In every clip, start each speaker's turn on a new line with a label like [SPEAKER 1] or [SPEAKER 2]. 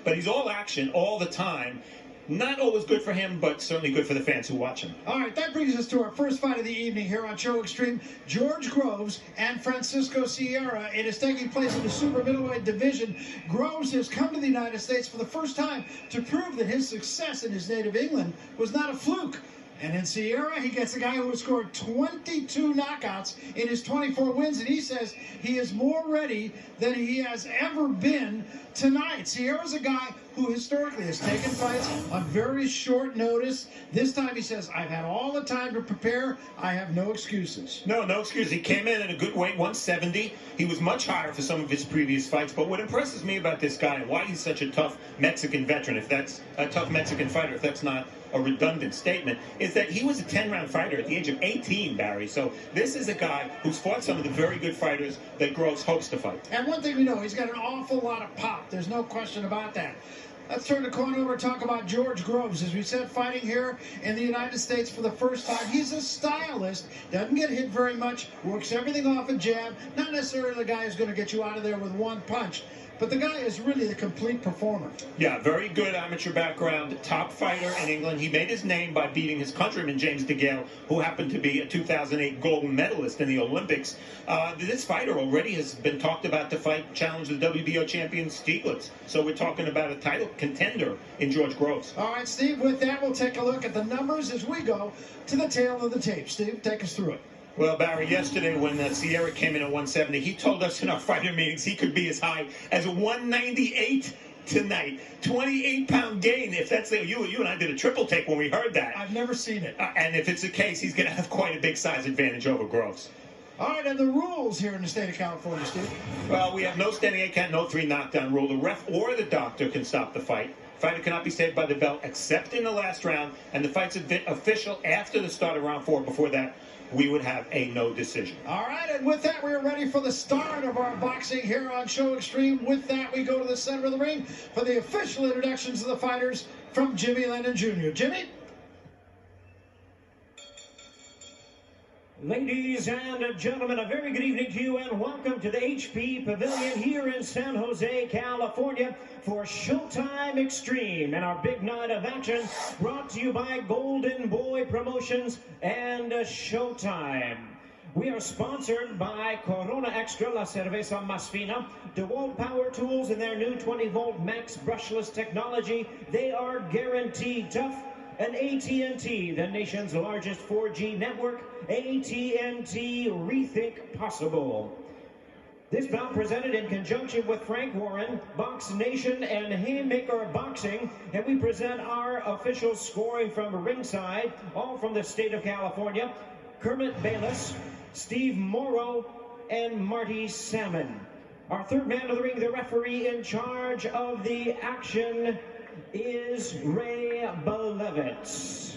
[SPEAKER 1] but he's all action all the time. Not always good for him, but certainly good for the fans who watch him.
[SPEAKER 2] All right, that brings us to our first fight of the evening here on Show Extreme. George Groves and Francisco Sierra. It is taking place in the Super Middleweight division. Groves has come to the United States for the first time to prove that his success in his native England was not a fluke. And in Sierra, he gets a guy who has scored 22 knockouts in his 24 wins, and he says he is more ready than he has ever been tonight. Sierra's a guy who historically has taken fights on very short notice. This time he says, I've had all the time to prepare. I have no excuses.
[SPEAKER 1] No excuses. He came in at a good weight, 170. He was much higher for some of his previous fights. But what impresses me about this guy and why he's such a tough Mexican veteran, if that's a tough Mexican fighter, if that's not a redundant statement, is that he was a 10-round fighter at the age of 18, Barry. So this is a guy who's fought some of the very good fighters that Groves hopes to fight.
[SPEAKER 2] And one thing we know, he's got an awful lot of pop. There's no question about that. Let's turn the corner over and talk about George Groves. As we said, fighting here in the United States for the first time. He's a stylist, doesn't get hit very much, works everything off a jab. Not necessarily the guy who's going to get you out of there with one punch, but the guy is really the complete performer.
[SPEAKER 1] Yeah, very good amateur background, top fighter in England. He made his name by beating his countryman, James DeGale, who happened to be a 2008 gold medalist in the Olympics. This fighter already has been talked about to challenge the WBO champion Stieglitz. So we're talking about a title contender in George Groves.
[SPEAKER 2] All right, Steve, with that, we'll take a look at the numbers as we go to the tail of the tape. Steve, take us through it.
[SPEAKER 1] Well, Barry, yesterday when Sierra came in at 170, he told us in our fighter meetings he could be as high as 198 tonight. 28-pound gain. If that's you and I did a triple take when we heard that.
[SPEAKER 2] I've never seen it.
[SPEAKER 1] And if it's the case, he's going to have quite a big size advantage over Groves.
[SPEAKER 2] All right, and the rules here in the state of California, Steve?
[SPEAKER 1] Well, we have no standing 8 count, no 3 knockdown rule. The ref or the doctor can stop the fight. Fighter cannot be saved by the bell except in the last round, and the fight's official after the start of round 4. Before that, we would have a no decision.
[SPEAKER 2] All right, and with that, we are ready for the start of our boxing here on Show Extreme. With that, we go to the center of the ring for the official introductions of the fighters from Jimmy Lennon Jr. Jimmy?
[SPEAKER 3] Ladies and gentlemen, a very good evening to you and welcome to the HP Pavilion here in San Jose, California for Showtime Extreme and our big night of action brought to you by Golden Boy Promotions and Showtime. We are sponsored by Corona Extra, La Cerveza Más Fina, DeWalt Power Tools and their new 20-volt Max brushless technology. They are guaranteed tough. And AT&T, the nation's largest 4G network, AT&T Rethink Possible. This bout presented in conjunction with Frank Warren, Box Nation, and Haymaker Boxing, and we present our official scoring from ringside, all from the state of California, Kermit Bayless, Steve Morrow, and Marty Salmon. Our third man of the ring, the referee in charge of the action, is Ray Belevitz.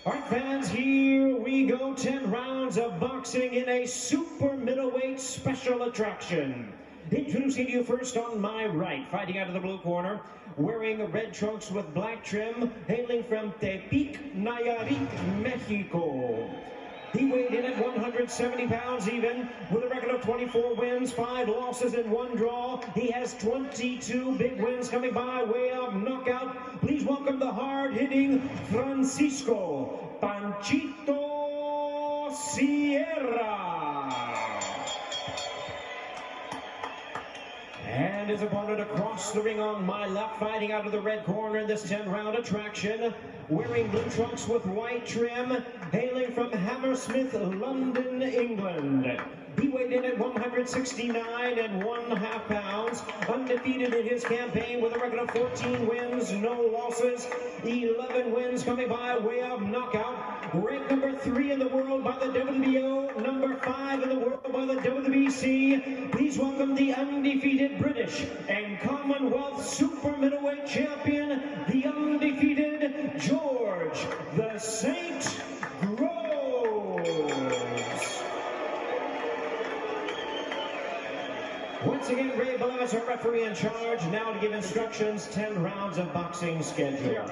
[SPEAKER 3] All right, fans, here we go. 10 rounds of boxing in a super middleweight special attraction. Introducing you first on my right, fighting out of the blue corner, wearing red trunks with black trim, hailing from Tepic, Nayarit, Mexico. He weighed in at 170 pounds even, with a record of 24 wins, 5 losses, and 1 draw. He has 22 big wins coming by way of knockout. Please welcome the hard-hitting Francisco Panchito Sierra. And his opponent across the ring on my left, fighting out of the red corner in this 10-round attraction, wearing blue trunks with white trim, hailing from Hammersmith, London, England. He weighed in at 169 and 1/2 pounds, undefeated in his campaign with a record of 14 wins, no losses, 11 wins coming by way of knockout. Ranked number 3 in the world by the WBO, number 5 in the world by the WBC. Please welcome the undefeated British and Commonwealth Super Middleweight Champion, the undefeated George the Saint Groves. Once again, Ray Belevitz, our referee in charge, now to give instructions, 10 rounds of boxing schedule.